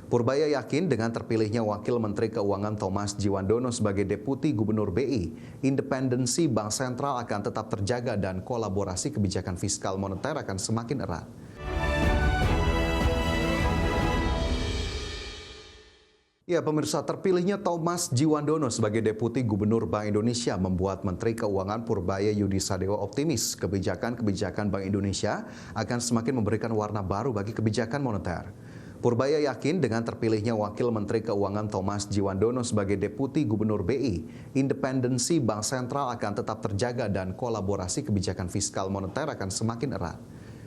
Purbaya yakin dengan terpilihnya Wakil Menteri Keuangan Thomas Djiwandono sebagai Deputi Gubernur BI, independensi Bank Sentral akan tetap terjaga dan kolaborasi kebijakan fiskal moneter akan semakin erat. Ya, pemirsa, terpilihnya Thomas Djiwandono sebagai Deputi Gubernur Bank Indonesia membuat Menteri Keuangan Purbaya Yudi Sadewo optimis kebijakan-kebijakan Bank Indonesia akan semakin memberikan warna baru bagi kebijakan moneter. Purbaya yakin dengan terpilihnya Wakil Menteri Keuangan Thomas Djiwandono sebagai Deputi Gubernur BI, independensi Bank Sentral akan tetap terjaga dan kolaborasi kebijakan fiskal moneter akan semakin erat.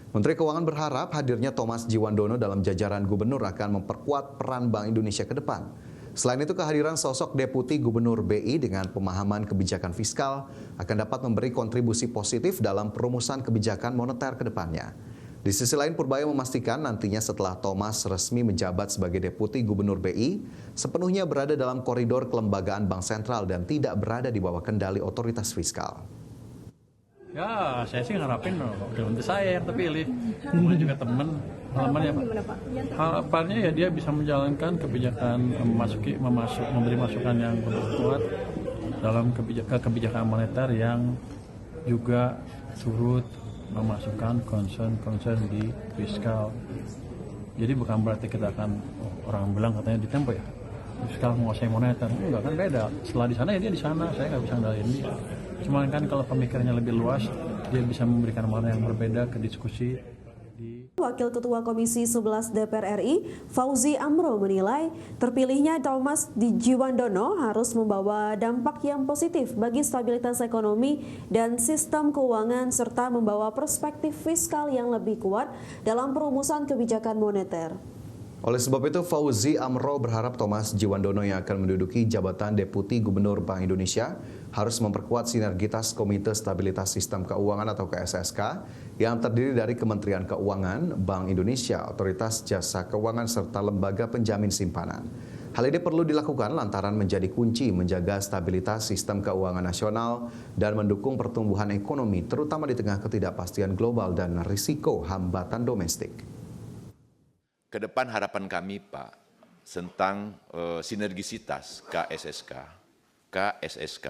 Menteri Keuangan berharap hadirnya Thomas Djiwandono dalam jajaran gubernur akan memperkuat peran Bank Indonesia ke depan. Selain itu, kehadiran sosok Deputi Gubernur BI dengan pemahaman kebijakan fiskal akan dapat memberi kontribusi positif dalam perumusan kebijakan moneter ke depannya. Di sisi lain, Purbaya memastikan nantinya setelah Thomas resmi menjabat sebagai Deputi Gubernur BI, sepenuhnya berada dalam koridor kelembagaan Bank Sentral dan tidak berada di bawah kendali otoritas fiskal. Ya, saya sih ngarapin untuk saya yang terpilih, kemudian juga teman ya Pak. Harapannya ya dia bisa menjalankan kebijakan memberi masukan yang kuat dalam kebijakan moneter yang juga turut memasukkan concern di fiskal. Jadi bukan berarti kita akan orang bilang katanya di Tempo ya fiskal menguasai moneter, enggak, kan beda. Setelah di sana ya dia di sana, saya nggak bisa ngendaliin dia. Cuma kan kalau pemikirannya lebih luas, dia bisa memberikan makna yang berbeda ke diskusi. Wakil Ketua Komisi 11 DPR RI, Fauzi Amro menilai terpilihnya Thomas Djiwandono harus membawa dampak yang positif bagi stabilitas ekonomi dan sistem keuangan serta membawa perspektif fiskal yang lebih kuat dalam perumusan kebijakan moneter. Oleh sebab itu, Fauzi Amro berharap Thomas Djiwandono yang akan menduduki jabatan Deputi Gubernur Bank Indonesia harus memperkuat sinergitas Komite Stabilitas Sistem Keuangan atau KSSK yang terdiri dari Kementerian Keuangan, Bank Indonesia, Otoritas Jasa Keuangan, serta lembaga penjamin simpanan. Hal ini perlu dilakukan lantaran menjadi kunci menjaga stabilitas sistem keuangan nasional dan mendukung pertumbuhan ekonomi terutama di tengah ketidakpastian global dan risiko hambatan domestik. Ke depan harapan kami Pak tentang sinergisitas KSSK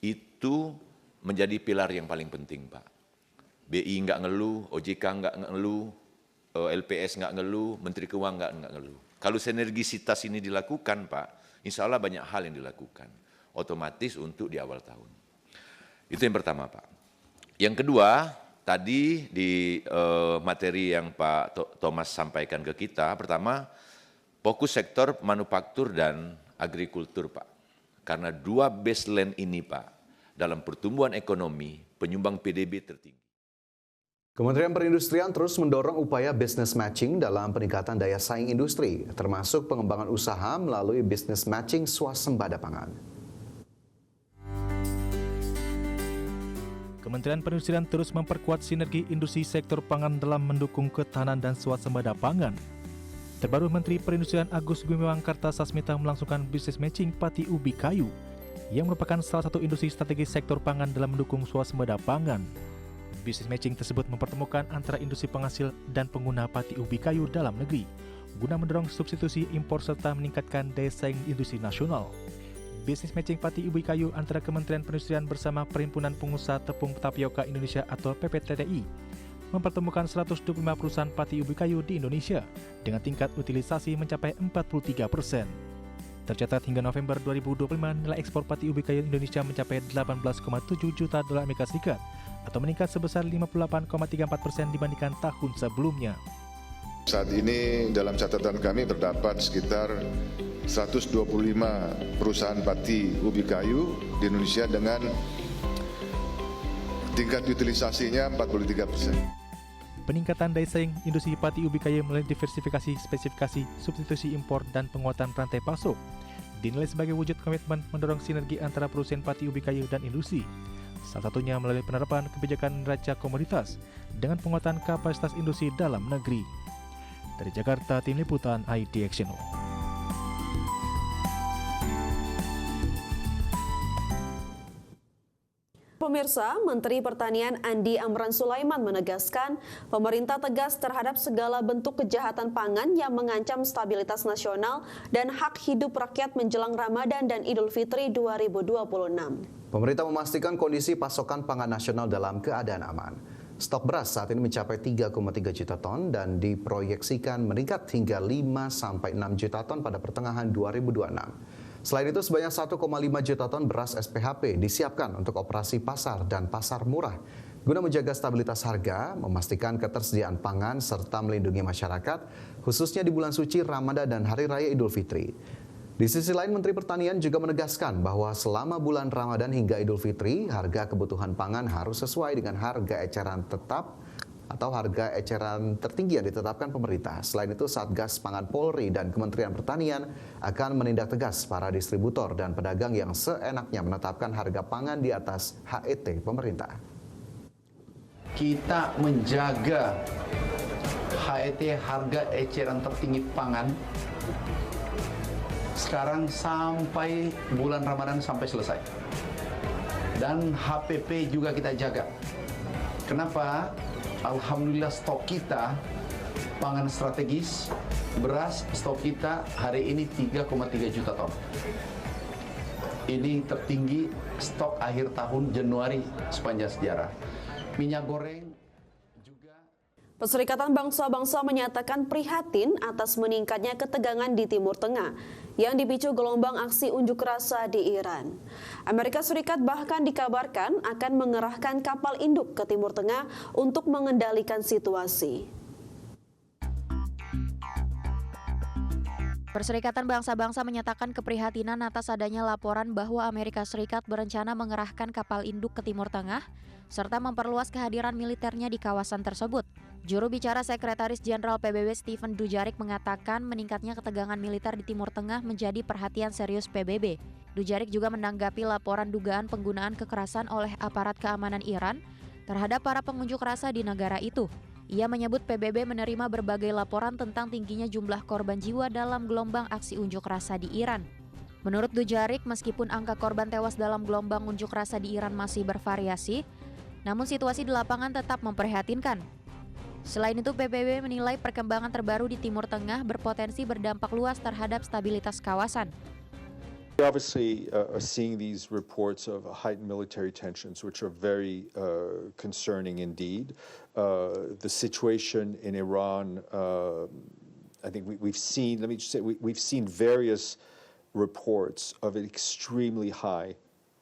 itu menjadi pilar yang paling penting Pak. BI nggak ngeluh, OJK nggak ngeluh, LPS nggak ngeluh, Menteri Keuangan nggak ngeluh. Kalau sinergisitas ini dilakukan Pak, insya Allah banyak hal yang dilakukan otomatis untuk di awal tahun. Itu yang pertama Pak. Yang kedua, tadi di materi yang Pak Thomas sampaikan ke kita, pertama fokus sektor manufaktur dan agrikultur Pak. Karena dua baseline ini Pak, dalam pertumbuhan ekonomi, penyumbang PDB tertinggi. Kementerian Perindustrian terus mendorong upaya business matching dalam peningkatan daya saing industri, termasuk pengembangan usaha melalui business matching swasembada pangan. Kementerian Perindustrian terus memperkuat sinergi industri sektor pangan dalam mendukung ketahanan dan swasembada pangan. Terbaru Menteri Perindustrian Agus Gumiwang Kartasasmita melangsungkan business matching pati ubi kayu, yang merupakan salah satu industri strategis sektor pangan dalam mendukung swasembada pangan. Business matching tersebut mempertemukan antara industri penghasil dan pengguna pati ubi kayu dalam negeri, guna mendorong substitusi impor serta meningkatkan daya saing industri nasional. Business matching pati ubi kayu antara Kementerian Perindustrian bersama Perhimpunan Pengusaha Tepung Tapioka Indonesia atau PPTTI mempertemukan 125 perusahaan pati ubi kayu di Indonesia dengan tingkat utilisasi mencapai 43%. Tercatat hingga November 2025 nilai ekspor pati ubi kayu Indonesia mencapai 18,7 juta dolar Amerika Serikat atau meningkat sebesar 58,34% dibandingkan tahun sebelumnya. Saat ini dalam catatan kami terdapat sekitar 125 perusahaan pati ubi kayu di Indonesia dengan tingkat utilisasinya 43%. Peningkatan daya saing industri pati ubi kayu melalui diversifikasi spesifikasi, substitusi impor, dan penguatan rantai pasok dinilai sebagai wujud komitmen mendorong sinergi antara perusahaan pati ubi kayu dan industri. Salah satunya melalui penerapan kebijakan neraca komoditas dengan penguatan kapasitas industri dalam negeri. Dari Jakarta, Tim Liputan IDXN. pemirsa, Menteri Pertanian Andi Amran Sulaiman menegaskan pemerintah tegas terhadap segala bentuk kejahatan pangan yang mengancam stabilitas nasional dan hak hidup rakyat menjelang Ramadan dan Idul Fitri 2026. Pemerintah memastikan kondisi pasokan pangan nasional dalam keadaan aman. Stok beras saat ini mencapai 3,3 juta ton dan diproyeksikan meningkat hingga 5-6 juta ton pada pertengahan 2026. Selain itu, sebanyak 1,5 juta ton beras SPHP disiapkan untuk operasi pasar dan pasar murah guna menjaga stabilitas harga, memastikan ketersediaan pangan, serta melindungi masyarakat, khususnya di bulan suci Ramadan dan Hari Raya Idul Fitri. Di sisi lain, Menteri Pertanian juga menegaskan bahwa selama bulan Ramadan hingga Idul Fitri, harga kebutuhan pangan harus sesuai dengan harga eceran tetap atau harga eceran tertinggi yang ditetapkan pemerintah. Selain itu, Satgas Pangan Polri dan Kementerian Pertanian akan menindak tegas para distributor dan pedagang yang seenaknya menetapkan harga pangan di atas HET pemerintah. Kita menjaga HET, harga eceran tertinggi pangan, sekarang sampai bulan Ramadan sampai selesai. Dan HPP juga kita jaga. Kenapa? Alhamdulillah stok kita pangan strategis, beras stok kita hari ini 3,3 juta ton. Ini tertinggi stok akhir tahun Januari sepanjang sejarah. Minyak goreng juga. Perserikatan Bangsa-Bangsa menyatakan prihatin atas meningkatnya ketegangan di Timur Tengah yang dipicu gelombang aksi unjuk rasa di Iran. Amerika Serikat bahkan dikabarkan akan mengerahkan kapal induk ke Timur Tengah untuk mengendalikan situasi. Perserikatan Bangsa-Bangsa menyatakan keprihatinan atas adanya laporan bahwa Amerika Serikat berencana mengerahkan kapal induk ke Timur Tengah serta memperluas kehadiran militernya di kawasan tersebut. Juru bicara Sekretaris Jenderal PBB Stephane Dujarric mengatakan meningkatnya ketegangan militer di Timur Tengah menjadi perhatian serius PBB. Dujarric juga menanggapi laporan dugaan penggunaan kekerasan oleh aparat keamanan Iran terhadap para pengunjuk rasa di negara itu. Ia menyebut PBB menerima berbagai laporan tentang tingginya jumlah korban jiwa dalam gelombang aksi unjuk rasa di Iran. Menurut Dujarric, meskipun angka korban tewas dalam gelombang unjuk rasa di Iran masih bervariasi, namun situasi di lapangan tetap memprihatinkan. Selain itu, PBB menilai perkembangan terbaru di Timur Tengah berpotensi berdampak luas terhadap stabilitas kawasan. We obviously are seeing these reports of heightened military tensions, which are very concerning indeed. The situation in Iran, I think we've seen. Let me just say, we've seen various reports of an extremely high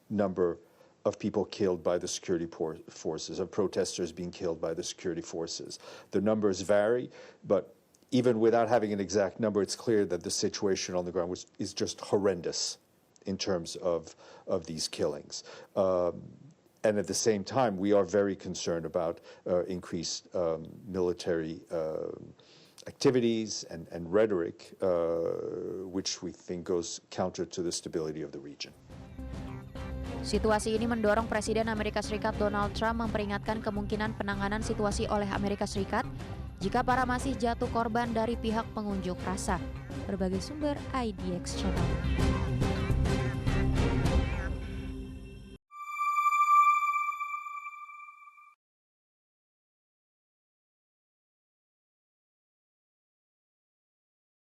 number of people killed by the security forces, of protesters being killed by the security forces. The numbers vary, but even without having an exact number, it's clear that the situation on the ground is just horrendous in terms of these killings. And at the same time, we are very concerned about increased military activities and rhetoric, which we think goes counter to the stability of the region. Situasi ini mendorong Presiden Amerika Serikat Donald Trump memperingatkan kemungkinan penanganan situasi oleh Amerika Serikat jika para masih jatuh korban dari pihak pengunjuk rasa. Berbagai sumber IDX Channel.